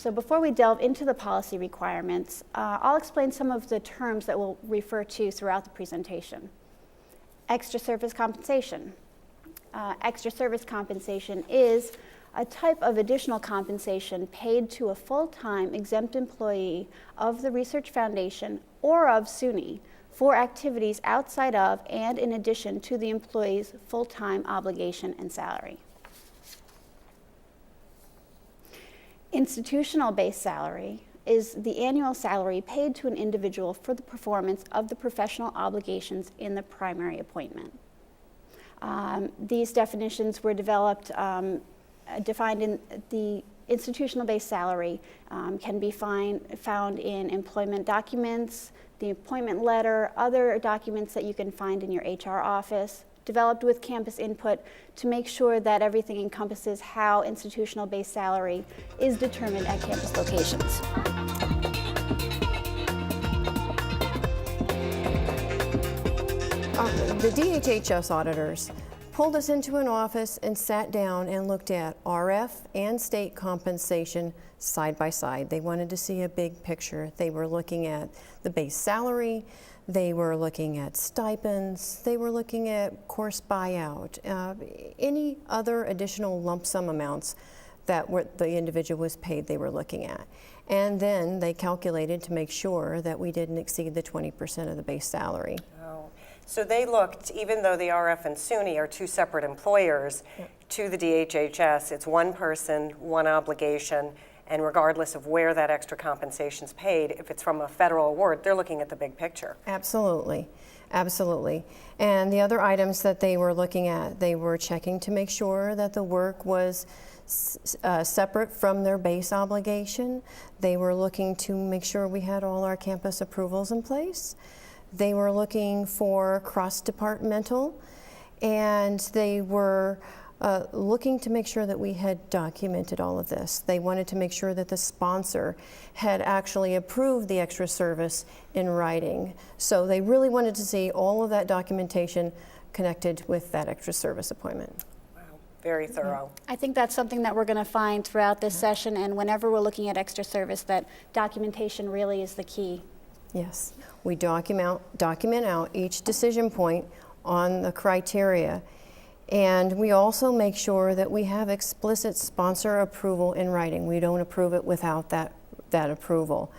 So before we delve into the policy requirements, I'll explain some of the terms that we'll refer to throughout the presentation. Extra service compensation. Extra service compensation is a type of additional compensation paid to a full-time exempt employee of the Research Foundation or of SUNY for activities outside of and in addition to the employee's full-time obligation and salary. Institutional-based salary is the annual salary paid to an individual for the performance of the professional obligations in the primary appointment. These definitions were developed, defined in the institutional-based salary can be found in employment documents, the appointment letter, other documents that you can find in your HR office, developed with campus input to make sure that everything encompasses how institutional-based salary is determined at campus locations. The DHHS auditors pulled us into an office and sat down and looked at RF and state compensation side by side. They wanted to see a big picture. They were looking at the base salary, they were looking at stipends, they were looking at course buyout, any other additional lump sum amounts that the individual was paid they were looking at. And then they calculated to make sure that we didn't exceed the 20% of the base salary. Oh. So they looked, even though the RF and SUNY are two separate employers, to the DHHS, it's one person, one obligation, and regardless of where that extra compensation is paid, if it's from a federal award, they're looking at the big picture. Absolutely, absolutely. And the other items that they were looking at, they were checking to make sure that the work was separate from their base obligation. They were looking to make sure we had all our campus approvals in place. They were looking for cross-departmental, and they were looking to make sure that we had documented all of this. They wanted to make sure that the sponsor had actually approved the extra service in writing. So they really wanted to see all of that documentation connected with that extra service appointment. Very thorough. I think that's something that we're going to find throughout this session, and whenever we're looking at extra service, that documentation really is the key. Yes, we document out each decision point on the criteria, and we also make sure that we have explicit sponsor approval in writing. We don't approve it without that approval.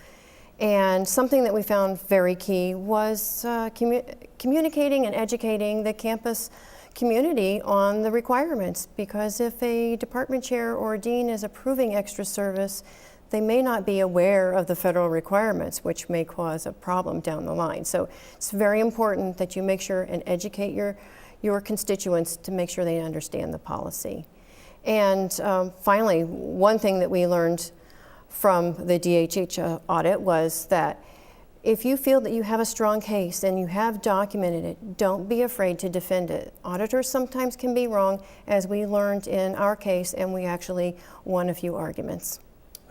And something that we found very key was communicating and educating the campus community on the requirements, because if a department chair or dean is approving extra service, they may not be aware of the federal requirements, which may cause a problem down the line. So it's very important that you make sure and educate your constituents to make sure they understand the policy. And finally, one thing that we learned from the DHH audit was that if you feel that you have a strong case and you have documented it, don't be afraid to defend it. Auditors sometimes can be wrong, as we learned in our case, and we actually won a few arguments.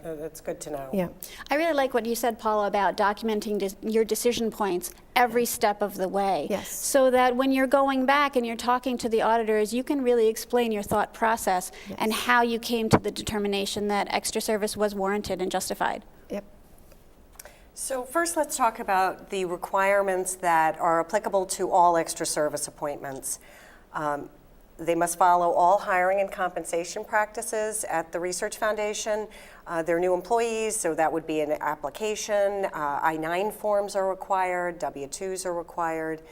That's good to know. Yeah. I really like what you said, Paula, about documenting your decision points every step of the way. Yes. So that when you're going back and you're talking to the auditors, you can really explain your thought process and how you came to the determination that extra service was warranted and justified. Yep. So first, let's talk about the requirements that are applicable to all extra service appointments. They must follow all hiring and compensation practices at the Research Foundation. They're new employees, so that would be an application. I-9 forms are required, W-2s are required.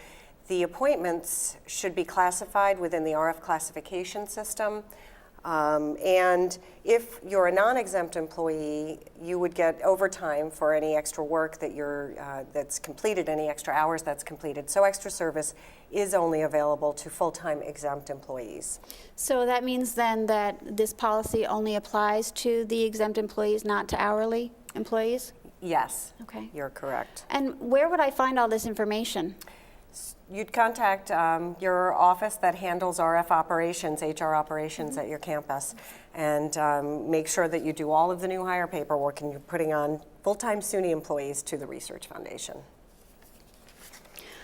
The appointments should be classified within the RF classification system. And if you're a non-exempt employee, you would get overtime for any extra work that that's completed, any extra hours that's completed. So extra service is only available to full-time exempt employees. So that means then that this policy only applies to the exempt employees, not to hourly employees? Yes, Okay. you're correct. And where would I find all this information? You'd contact your office that handles RF operations, HR operations at your campus, and make sure that you do all of the new hire paperwork and you're putting on full-time SUNY employees to the Research Foundation.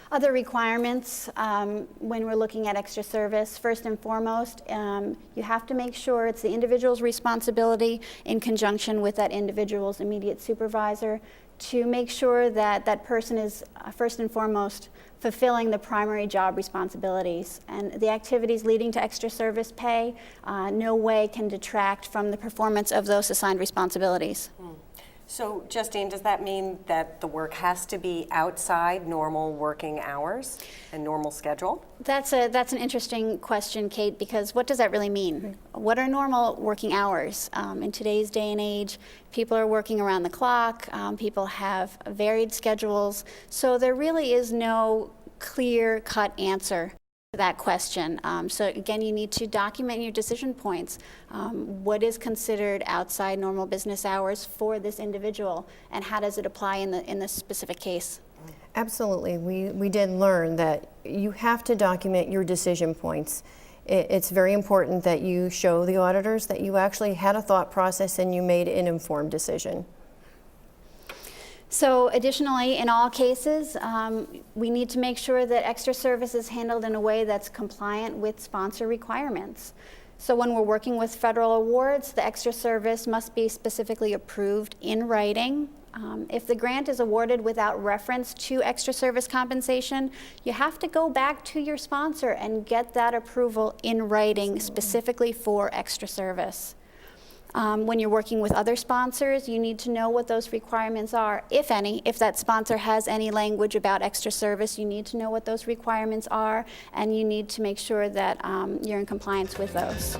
Other requirements when we're looking at extra service, first and foremost, you have to make sure it's the individual's responsibility in conjunction with that individual's immediate supervisor to make sure that that person is first and foremost fulfilling the primary job responsibilities. And the activities leading to extra service pay no way can detract from the performance of those assigned responsibilities. So, Justine, does that mean that the work has to be outside normal working hours and normal schedule? That's an interesting question, Kate, because what does that really mean? What are normal working hours? In today's day and age, people are working around the clock, people have varied schedules, so there really is no clear-cut answer to that question. So again, you need to document your decision points. What is considered outside normal business hours for this individual, and how does it apply in this specific case? Absolutely. We did learn that you have to document your decision points. It's very important that you show the auditors that you actually had a thought process and you made an informed decision. So additionally, in all cases, we need to make sure that extra service is handled in a way that's compliant with sponsor requirements. So when we're working with federal awards, the extra service must be specifically approved in writing. If the grant is awarded without reference to extra service compensation, you have to go back to your sponsor and get that approval in writing specifically for extra service. When you're working with other sponsors, you need to know what those requirements are, if any. If that sponsor has any language about extra service, you need to know what those requirements are, and you need to make sure that you're in compliance with those.